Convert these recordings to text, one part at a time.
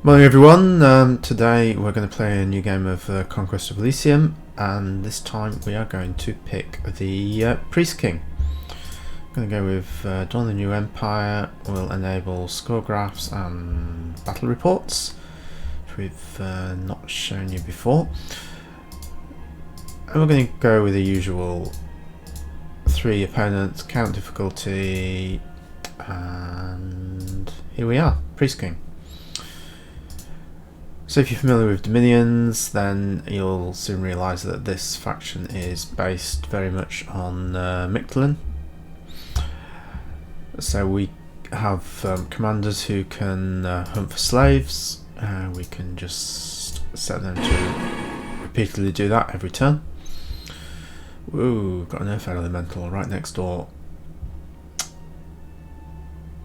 Morning everyone, today we're going to play a new game of Conquest of Elysium, and this time we are going to pick the Priest King. I'm going to go with Dawn of the New Empire. Will enable score graphs and battle reports, which we've not shown you before. And we're going to go with the usual 3 opponents, count difficulty, and here we are, Priest King. So if you're familiar with Dominions, then you'll soon realise that this faction is based very much on Mictlan. So we have commanders who can hunt for slaves. We can just set them to repeatedly do that every turn. Ooh, got an Earth Elemental right next door.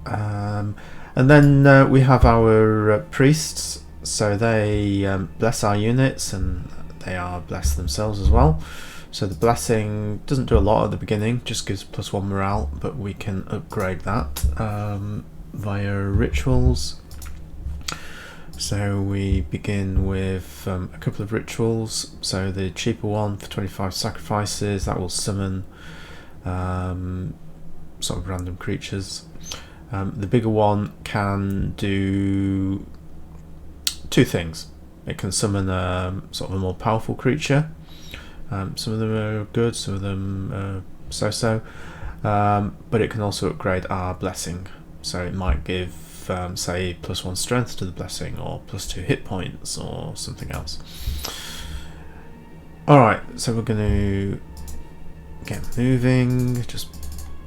And then we have our priests. So they bless our units, and they are blessed themselves as well. So the blessing doesn't do a lot at the beginning, just gives +1 morale, but we can upgrade that via rituals. So we begin with a couple of rituals. So the cheaper one for 25 sacrifices, that will summon sort of random creatures. The bigger one can do 2 things. It can summon sort of a more powerful creature. Some of them are good, some of them are so-so. But it can also upgrade our blessing. So it might give, say, +1 strength to the blessing, or +2 hit points, or something else. Alright, so we're going to get moving. Just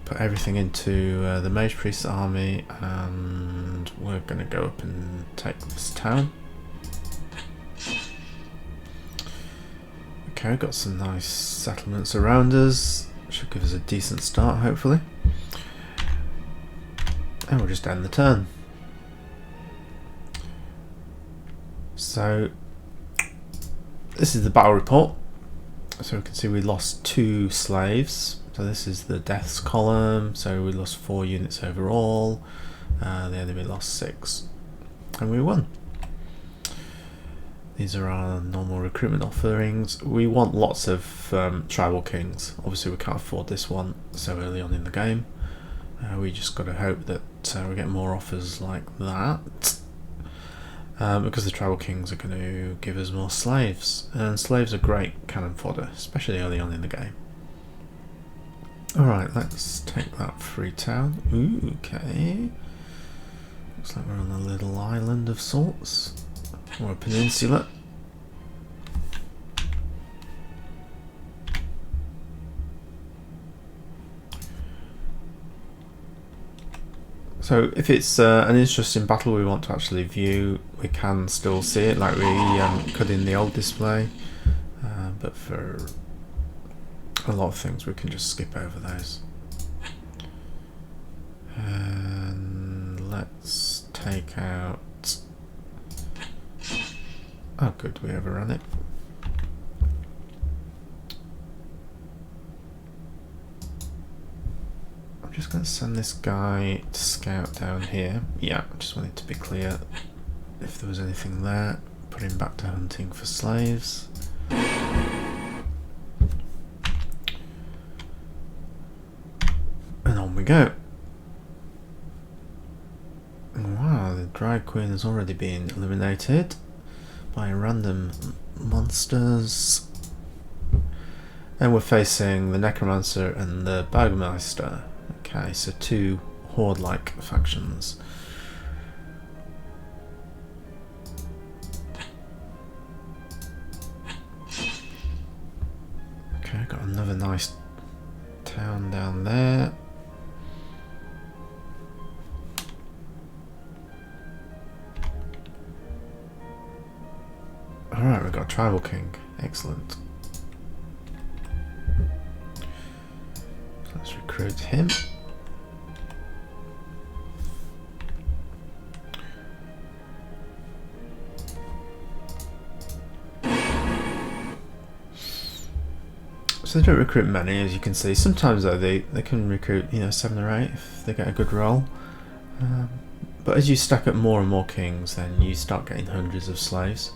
put everything into the Mage Priest's army, and we're going to go up and take this town. Okay, got some nice settlements around us. Should give us a decent start, hopefully. And we'll just end the turn. So this is the battle report. So we can see we lost 2 slaves. So this is the deaths column. So we lost 4 units overall. The enemy lost 6, and we won. These are our normal recruitment offerings. We want lots of tribal kings. Obviously we can't afford this one so early on in the game. We just got to hope that we get more offers like that, because the tribal kings are going to give us more slaves, and slaves are great cannon fodder, especially early on in the game. Alright, let's take that free town. Ooh, okay. Looks like we're on a little island of sorts. Or a peninsula. So if it's an interesting battle we want to actually view, we can still see it like we could in the old display, but for a lot of things we can just skip over those. And let's take out... Oh good, we overran it. I'm just going to send this guy to scout down here. Yeah, I just wanted to be clear if there was anything there. Put him back to hunting for slaves. And on we go. Wow, the Drag Queen has already been eliminated by random monsters, and we're facing the Necromancer and the Burgomeister. Okay, so 2 horde-like factions. Okay, got another nice town down there. Alright, we've got a tribal king. Excellent. Let's recruit him. So they don't recruit many, as you can see. Sometimes though they can recruit, 7 or 8 if they get a good roll. But as you stack up more and more kings, then you start getting hundreds of slaves.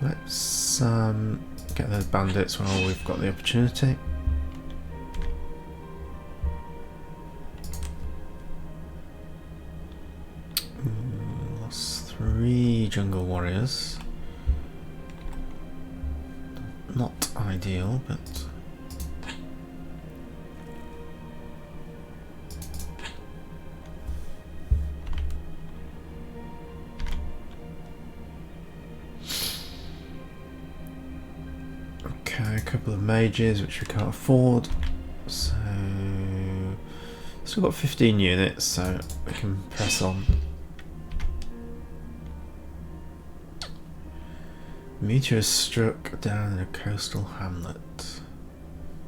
Let's get those bandits while we've got the opportunity. Lost 3 jungle warriors. Not ideal, but okay, a couple of mages which we can't afford, so still got 15 units, so we can press on. Meteor is struck down in a coastal hamlet.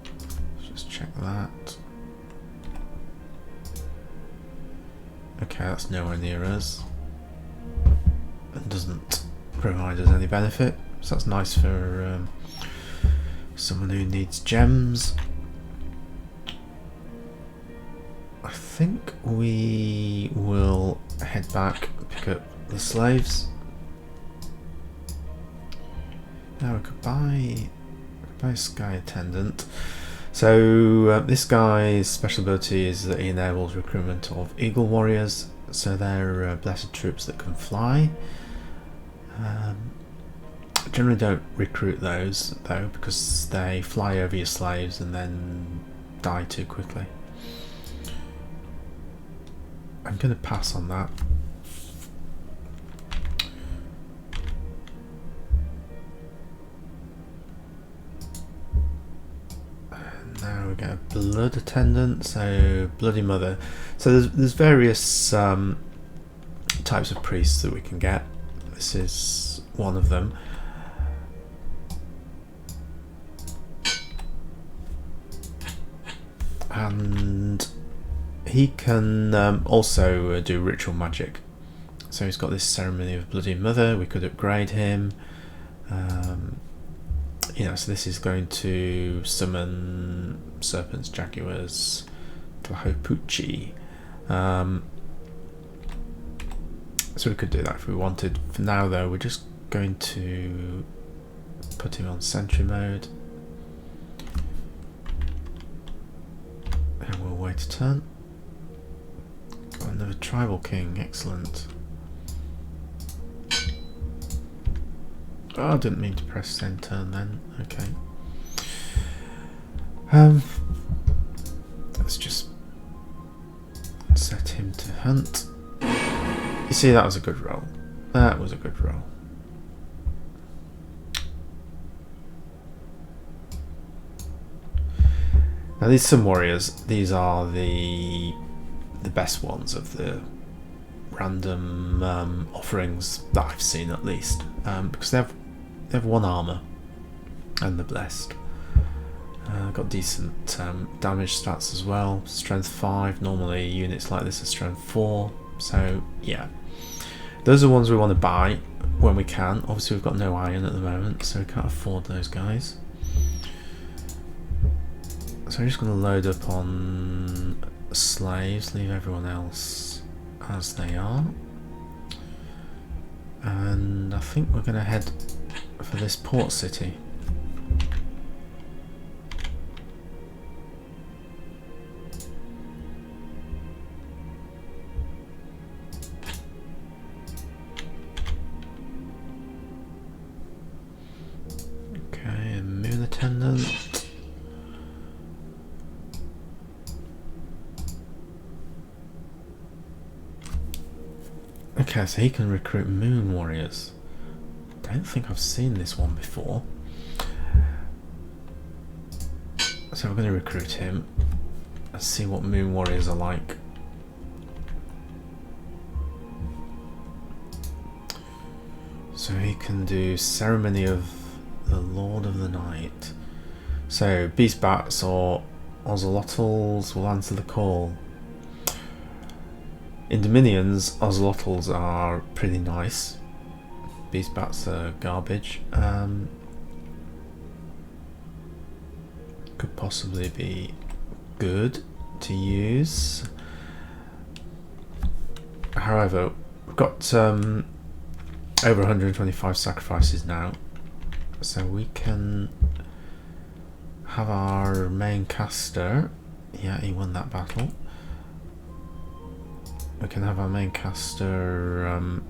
Let's just check that. Okay, that's nowhere near us. It doesn't provide us any benefit, so that's nice for someone who needs gems. I think we will head back, pick up the slaves. Now we could buy a Sky Attendant. So this guy's special ability is that he enables recruitment of Eagle Warriors. So they're blessed troops that can fly. Generally don't recruit those though, because they fly over your slaves and then die too quickly. I'm going to pass on that. Now we get a blood attendant, so bloody mother. So there's various types of priests that we can get. This is one of them. And he can also do ritual magic. So he's got this ceremony of bloody mother. We could upgrade him. You know, so this is going to summon serpents, jaguars, Tlahopuchi. So we could do that if we wanted. For now though, we're just going to put him on sentry mode. And we'll wait a turn. Got another tribal king, excellent. Oh, I didn't mean to press send turn then. Okay. Let's just set him to hunt. You see, that was a good roll. That was a good roll. Now these Sun Warriors, these are the best ones of the random offerings that I've seen, at least, because they have 1 armor and they're blessed. Got decent damage stats as well. Strength 5. Normally units like this are strength 4. So yeah, those are the ones we want to buy when we can. Obviously we've got no iron at the moment, so we can't afford those guys. So I'm just going to load up on slaves, leave everyone else as they are, and I think we're going to head for this port city. Okay, a moon attendant. Okay, so he can recruit moon warriors. Don't think I've seen this one before. So we're going to recruit him. Let's see what moon warriors are like. So he can do ceremony of the Lord of the Night. So beast bats or ocelotls will answer the call. In Dominions, ocelotls are pretty nice. Beast bats are garbage. could possibly be good to use. However, we've got over 125 sacrifices now, so we can have our main caster. Yeah, he won that battle. We can have our main caster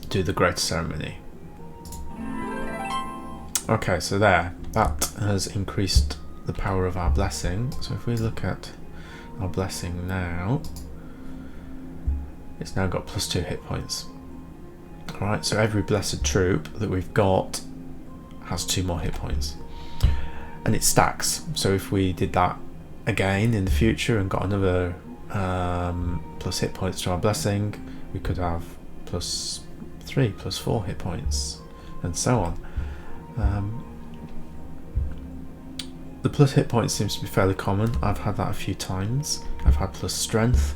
do the great ceremony. Okay, so there, that has increased the power of our blessing. So if we look at our blessing now, it's now got +2 hit points. Alright, so every blessed troop that we've got has 2 more hit points. And it stacks, so if we did that again in the future and got another plus hit points to our blessing, we could have +3, +4 hit points, and so on. The plus hit points seems to be fairly common. I've had that a few times. I've had plus strength.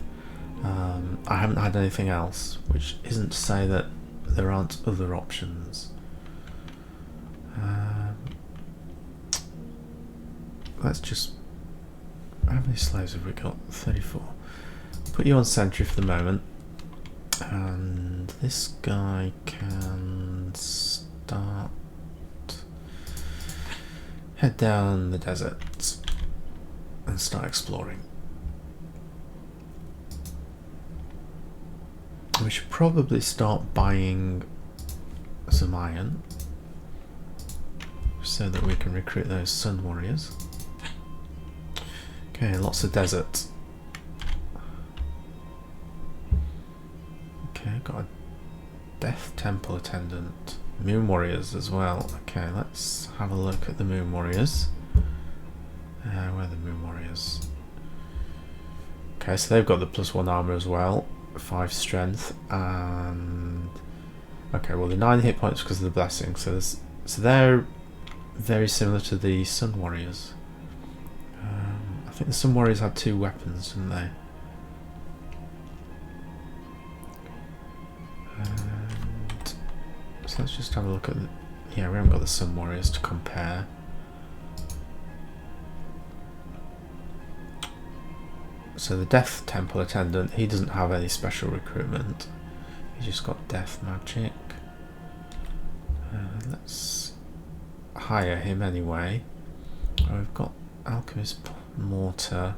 I haven't had anything else, which isn't to say that there aren't other options. Let's just... how many slaves have we got? 34. Put you on sentry for the moment. And this guy can start... head down the desert and start exploring. We should probably start buying some iron so that we can recruit those sun warriors. Okay, lots of desert. Okay, got a death temple attendant. Moon warriors as well. Okay, let's have a look at the moon warriors. Where are the moon warriors? Okay, so they've got the +1 armor as well, 5 strength, and okay, well, the 9 hit points because of the blessing. So they're very similar to the sun warriors. I think the sun warriors had 2 weapons, didn't they? So let's just have a look at the... yeah, we haven't got the sun warriors to compare. So the death temple attendant, he doesn't have any special recruitment. He's just got death magic. Let's hire him anyway. Oh, we've got alchemist mortar.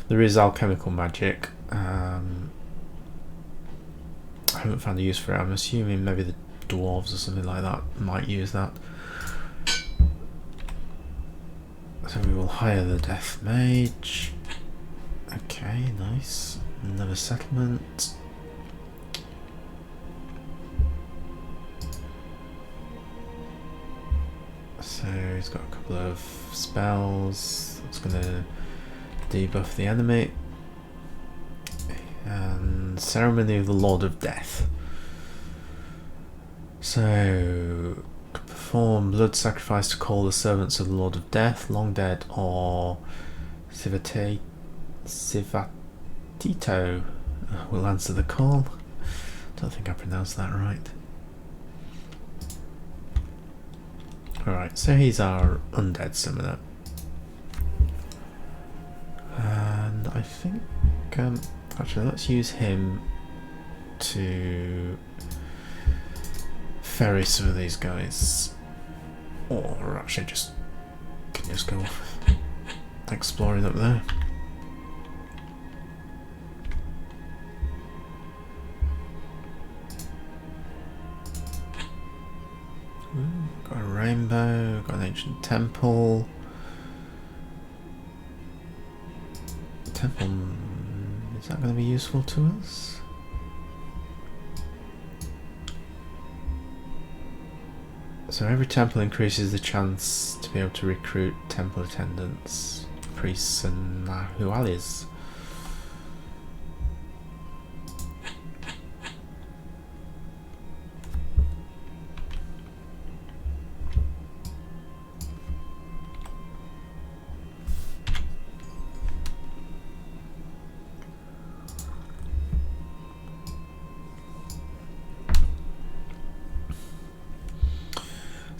There is alchemical magic. I haven't found a use for it. I'm assuming maybe the dwarves or something like that might use that. So we will hire the Death Mage. Okay, nice. Another settlement. So he's got a couple of spells. That's going to debuff the enemy. And Ceremony of the Lord of Death. So perform blood sacrifice to call the servants of the Lord of Death, long dead or Sivatito will answer the call. Don't think I pronounced that right. Alright, so he's our undead summoner. And I think actually let's use him to ferry some of these guys, or actually can just go exploring up there. Got a rainbow, got an ancient temple. Temple, is that going to be useful to us? So every temple increases the chance to be able to recruit temple attendants, priests and Mahualis.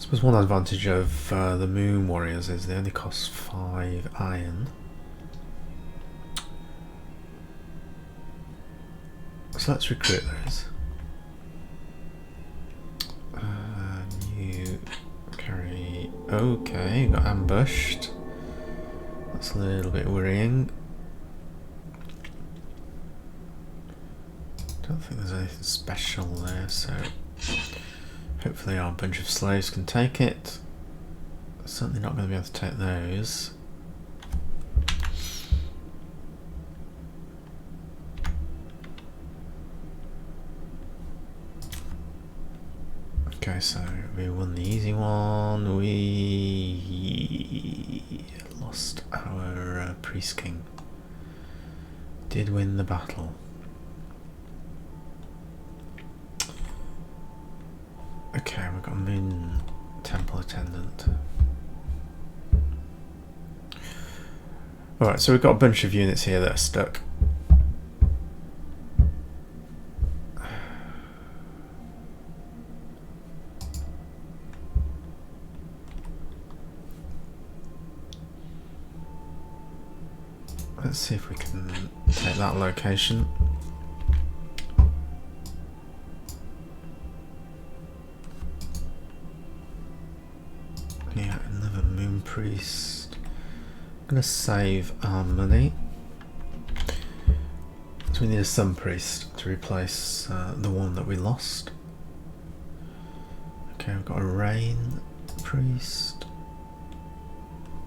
suppose one advantage of the Moon Warriors is they only cost 5 iron. So let's recruit those. You carry... Okay, got ambushed. That's a little bit worrying. Don't think there's anything special there, so hopefully our bunch of slaves can take it. Certainly not going to be able to take those. Okay, so we won the easy one. We lost our priest king. Did win the battle. Okay, we've got a Moon Temple Attendant. Alright, so we've got a bunch of units here that are stuck. Let's see if we can take that location. Yeah, another Moon Priest. I'm going to save our money. So we need a Sun Priest to replace the one that we lost. Okay, we've got a Rain Priest.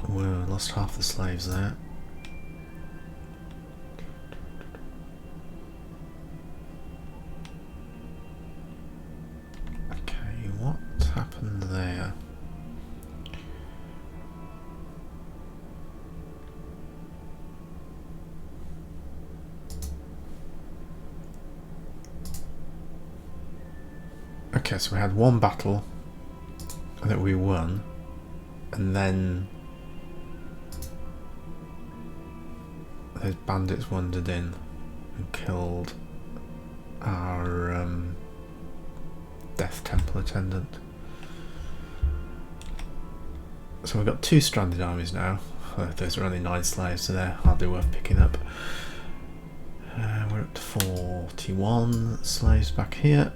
We lost half the slaves there. Okay, what happened there? Okay, so we had one battle that we won, and then those bandits wandered in and killed our Death Temple Attendant. So we've got 2 stranded armies now. Those are only 9 slaves, so they're hardly worth picking up. We're up to 41 slaves back here.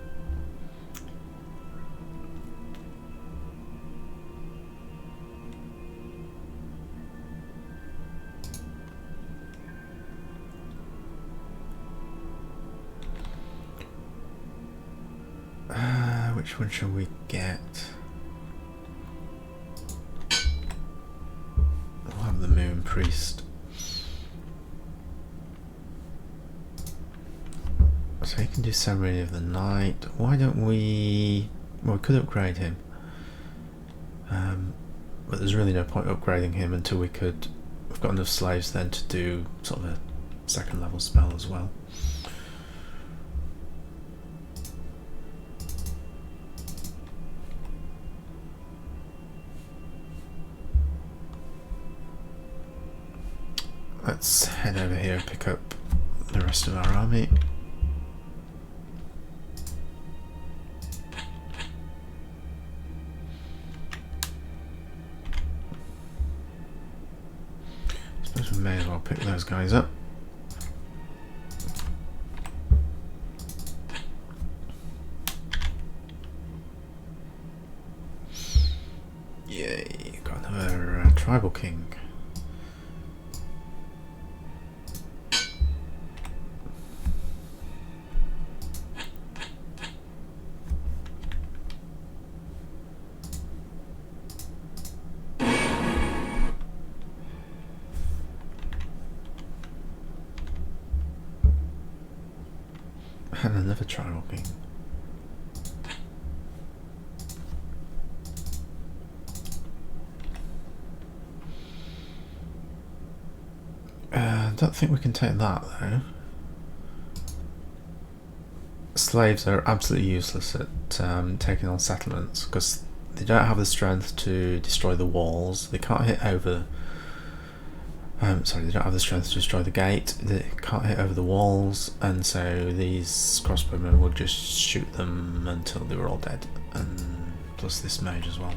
Which one shall we get? We'll have the Moon Priest. So he can do Ceremony of the Night. Why don't we... Well, we could upgrade him. But there's really no point upgrading him until we've got enough slaves then to do sort of a 2nd level spell as well. Let's head over here and pick up the rest of our army. I suppose we may as well pick those guys up. Yay, got another tribal king. And another tribal king. I don't think we can take that though. Slaves are absolutely useless at taking on settlements because they don't have the strength to destroy the walls. They can't hit over. Sorry, they don't have the strength to destroy the gate. They can't hit over the walls, and so these crossbowmen would just shoot them until they were all dead and plus this mage as well.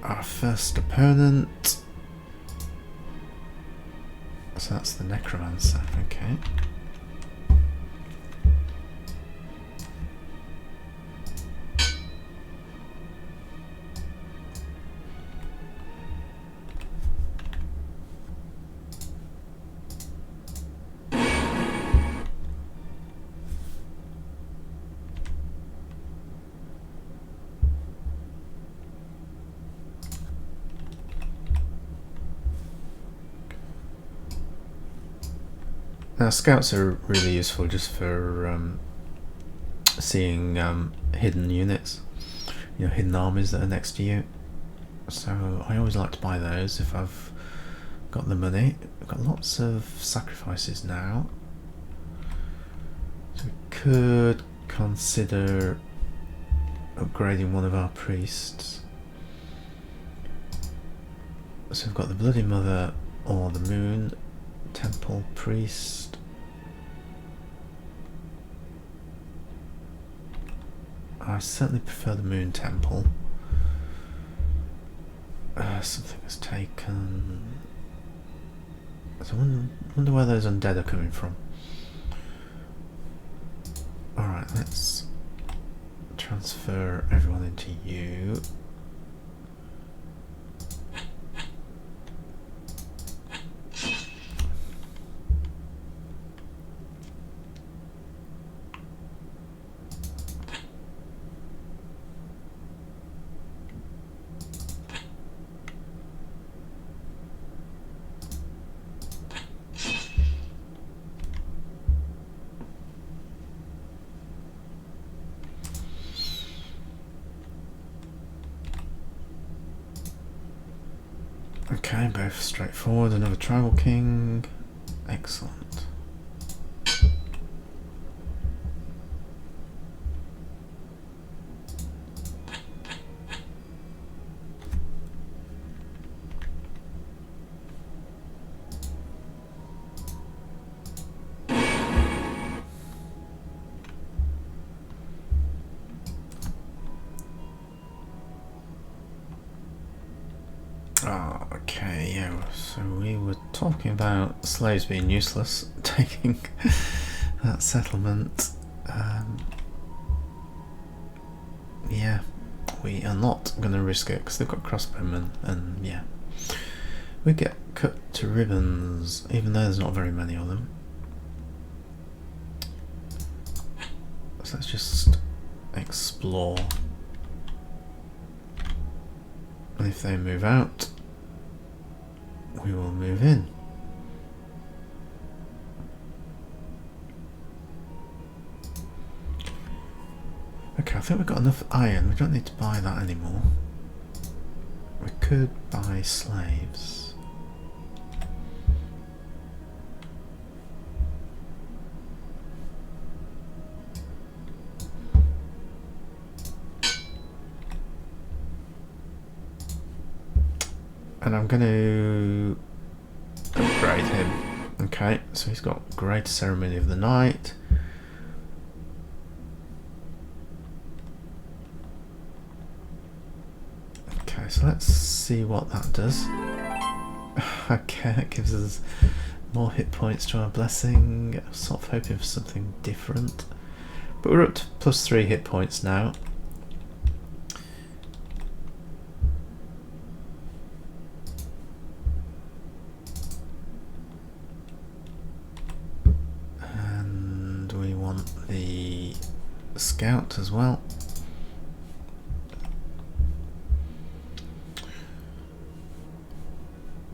Our first opponent. So that's the Necromancer, okay. Now scouts are really useful just for seeing hidden units, you know, hidden armies that are next to you. So I always like to buy those if I've got the money. I've got lots of sacrifices now. So we could consider upgrading one of our priests. So we've got the Bloody Mother or the Moon Temple Priest. I certainly prefer the Moon Temple. Something has taken. So I wonder where those undead are coming from. Alright, let's transfer everyone into you. Okay, both straightforward. Another tribal king. Excellent. Okay, yeah, so we were talking about slaves being useless, taking that settlement. Yeah, we are not going to risk it because they've got crossbowmen, and yeah, we get cut to ribbons, even though there's not very many of them. So let's just explore. And if they move out, we will move in. Okay, I think we've got enough iron. We don't need to buy that anymore. We could buy slaves. And I'm going to upgrade him. Okay, so he's got Great Ceremony of the Night. Okay, so let's see what that does. Okay, that gives us more hit points to our blessing. I'm sort of hoping for something different. But we're up to +3 hit points now. The scout as well.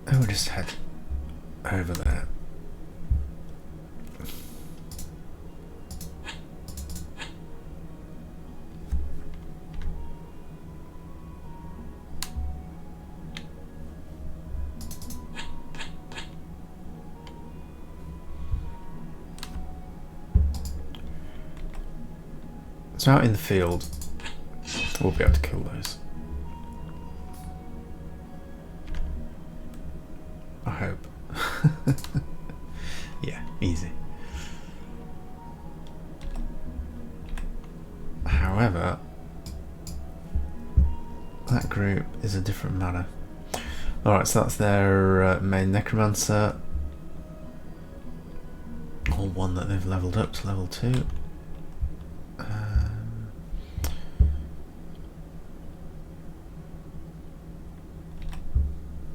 And we'll just head over there. So out in the field, we'll be able to kill those. I hope. Yeah, easy. However, that group is a different matter. Alright, so that's their main Necromancer. Or one that they've leveled up to level 2.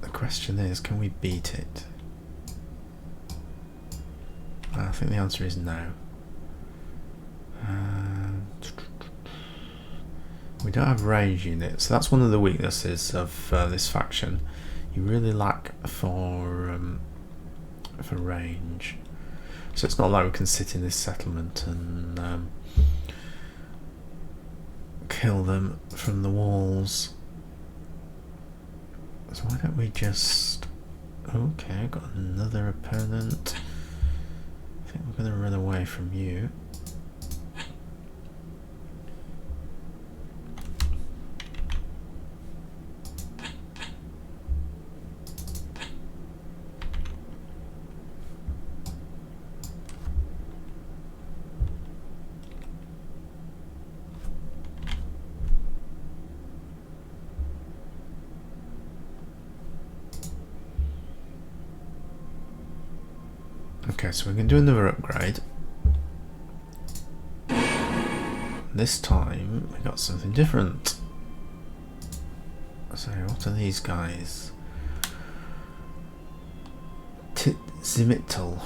The question is, can we beat it? I think the answer is no. We don't have range units, so that's one of the weaknesses of this faction. You really lack for range. So it's not like we can sit in this settlement and kill them from the walls. So why don't we just... Okay, I've got another opponent. I think we're going to run away from you. Okay, so we can do another upgrade. This time we got something different. So what are these guys? Titzimitl.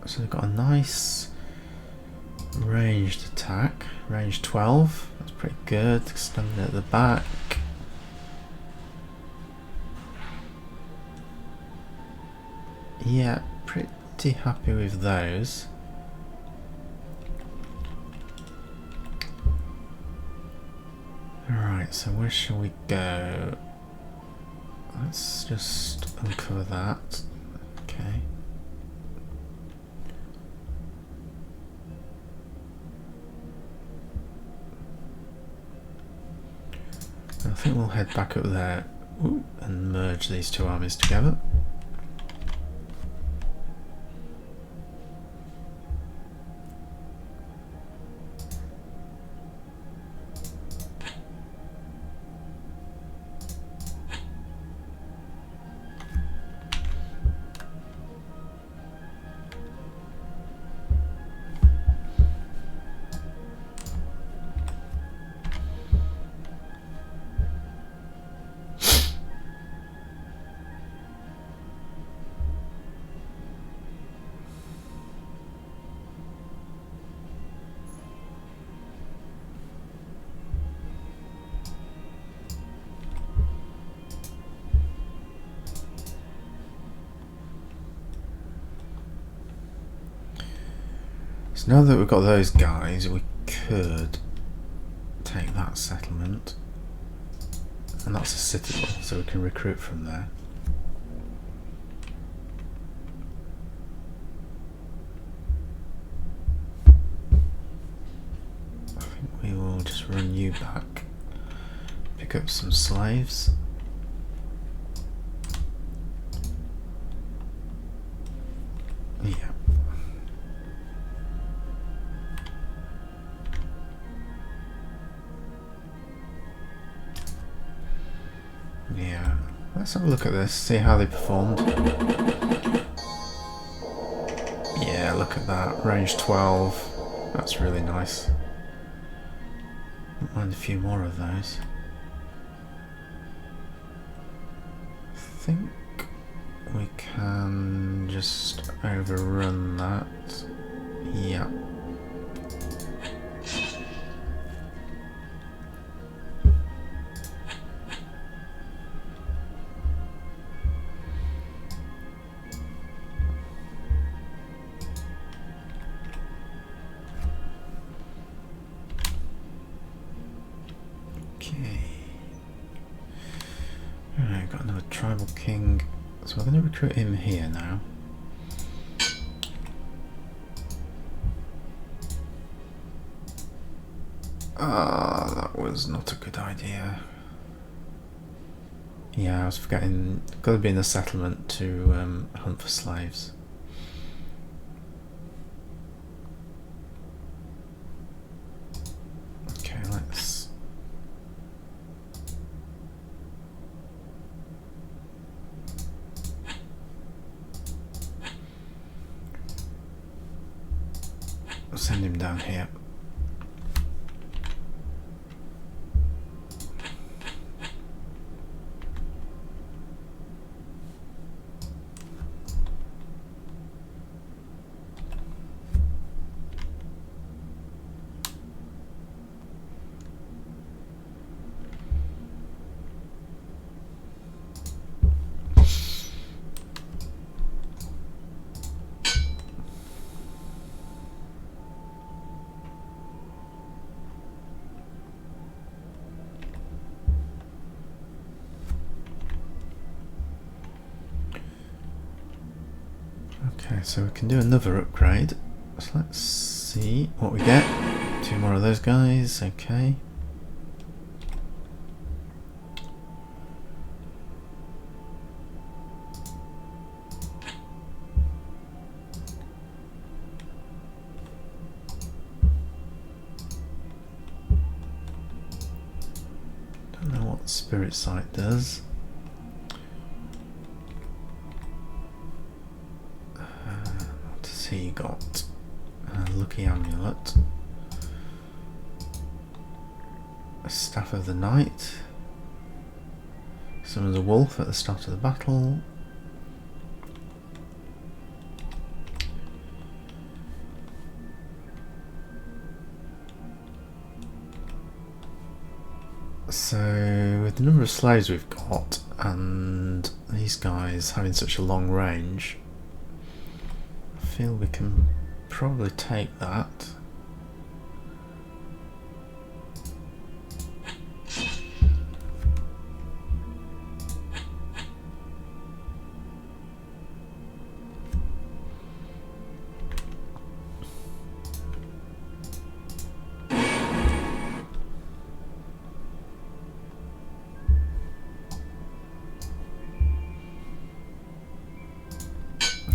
So they've got a nice ranged attack, range 12. That's pretty good. Extended at the back. Yeah, pretty happy with those. Alright, so where shall we go? Let's just uncover that. Okay. I think we'll head back up there and merge these two armies together. So now that we've got those guys, we could take that settlement, and that's a citadel, so we can recruit from there. I think we will just run you back, pick up some slaves. Yeah. Yeah, let's have a look at this, see how they performed. Yeah, look at that, range 12, that's really nice. Don't mind a few more of those. I think we can just overrun that. Yeah. Alright, got another tribal king, so we're going to recruit him here now. Ah, that was not a good idea. Yeah, I was forgetting, got to be in a settlement to hunt for slaves. send him down here. Okay, so we can do another upgrade. So let's see what we get. 2 more of those guys, okay. Don't know what Spirit Sight does. He got a lucky amulet, a staff of the night, summons a wolf at the start of the battle, so with the number of slaves we've got and these guys having such a long range, I feel we can probably take that.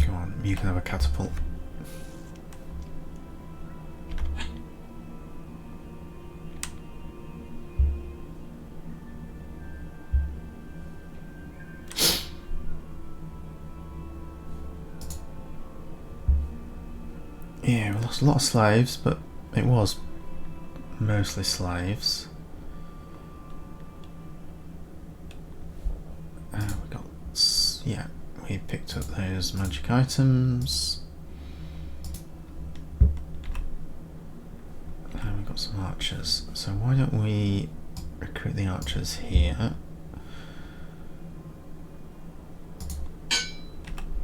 Come on, you can have a catapult. Yeah, we lost a lot of slaves, but it was mostly slaves. We got, yeah, we picked up those magic items. And we got some archers. So why don't we recruit the archers here?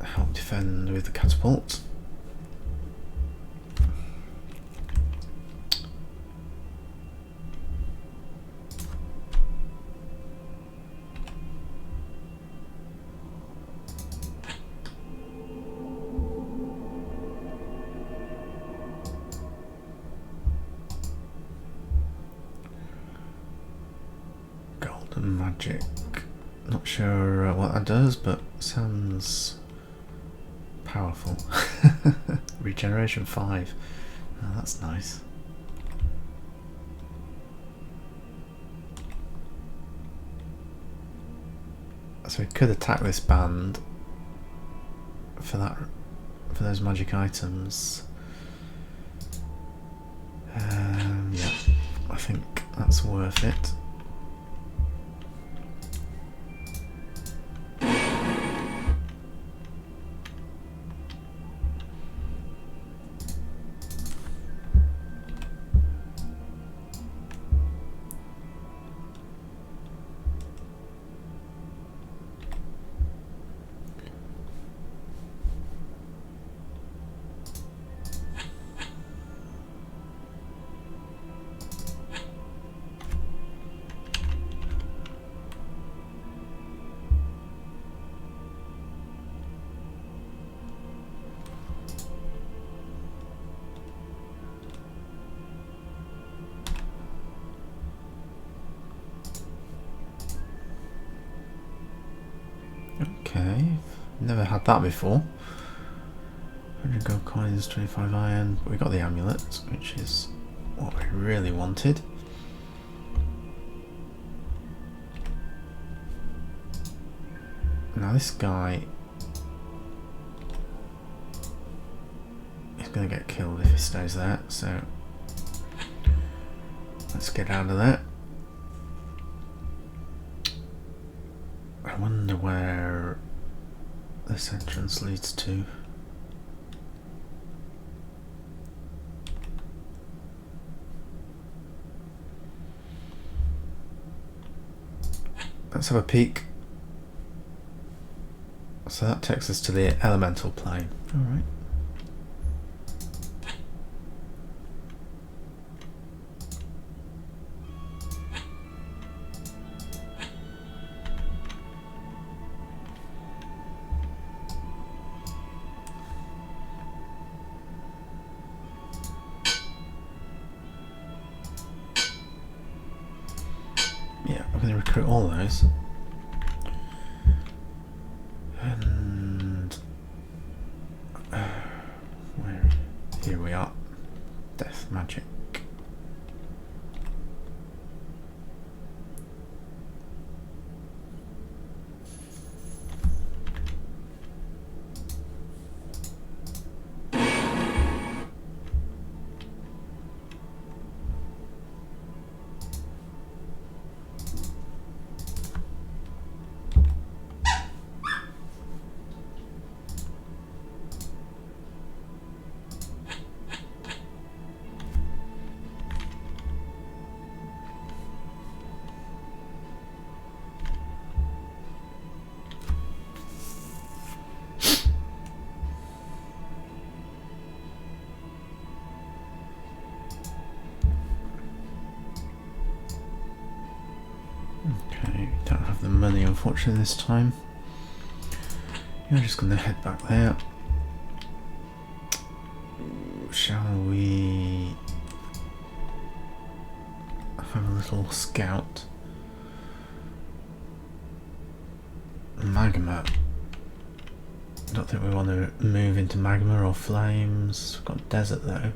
Help defend with the catapult. Magic. Not sure what that does, but sounds powerful. Regeneration 5. Oh, that's nice. So we could attack this band for that, for those magic items. Yeah, I think that's worth it. Okay, never had that before. 100 gold coins, 25 iron, but we got the amulet, which is what we really wanted. Now this guy is going to get killed if he stays there, so let's get out of there. I wonder where this entrance leads to. Let's have a peek. So that takes us to the elemental plane. Alright. Yeah, I'm going to recruit all those. And here we are. Death Magic. Okay, don't have the money unfortunately this time. You're just going to head back there. Shall we have a little scout? Magma. I don't think we want to move into magma or flames. We've got desert though.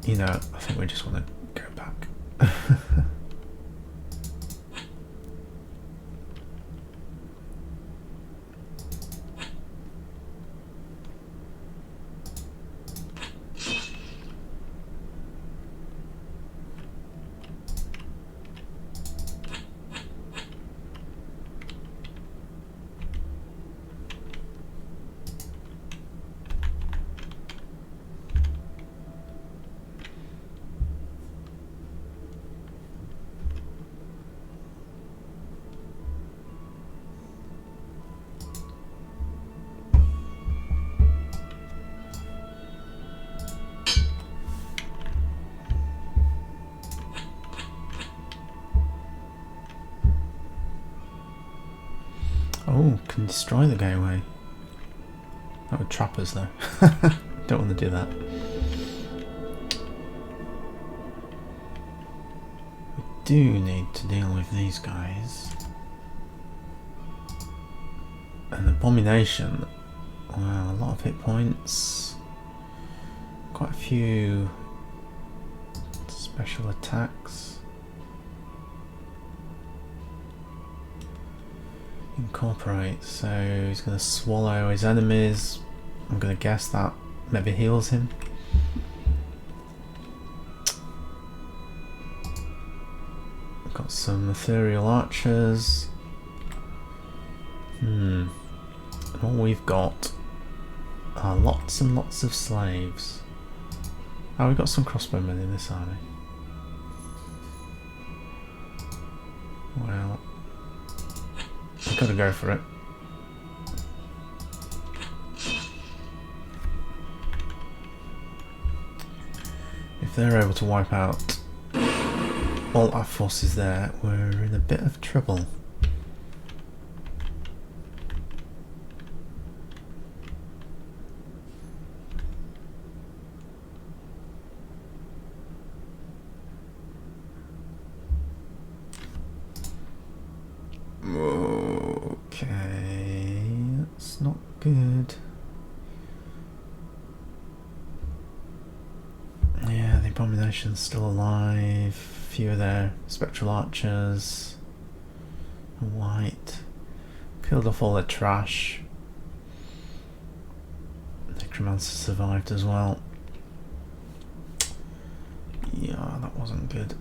You know, I think we just want to go back. Oh, can destroy the gateway. That would trap us though. Don't want to do that. We do need to deal with these guys. An abomination. Wow, a lot of hit points. Quite a few special attacks. Incorporate, so he's going to swallow his enemies. I'm going to guess that maybe heals him. We've got some ethereal archers. And all we've got are lots and lots of slaves. Oh, we've got some crossbowmen in this army. Well, I've got to go for it. If they're able to wipe out all our forces there, we're in a bit of trouble. Okay, that's not good. Yeah, they Abomination's still alive. A few of their spectral archers. White. Killed off all their trash. Necromancer survived as well. Yeah, that wasn't good.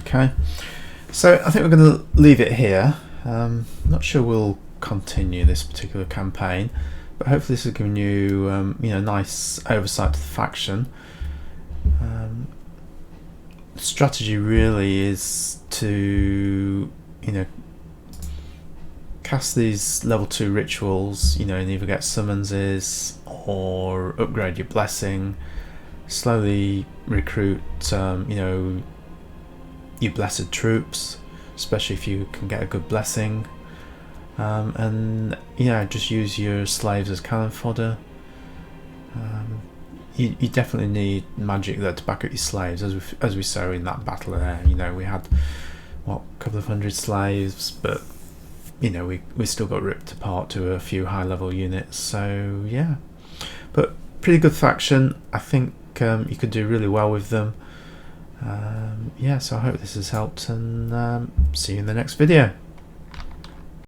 Okay, so I think we're going to leave it here. Not sure we'll continue this particular campaign, but hopefully this has given you, you know, nice oversight to the faction. Strategy really is to, you know, cast these level 2 rituals, you know, and either get summonses or upgrade your blessing, slowly recruit, you know, your blessed troops, especially if you can get a good blessing, and you know, just use your slaves as cannon fodder. You definitely need magic there to back up your slaves, as we saw in that battle there. You know, we had what, a couple of hundred slaves, but you know, we still got ripped apart to a few high level units. So yeah, but pretty good faction. I think you could do really well with them. Yeah, so I hope this has helped, and see you in the next video.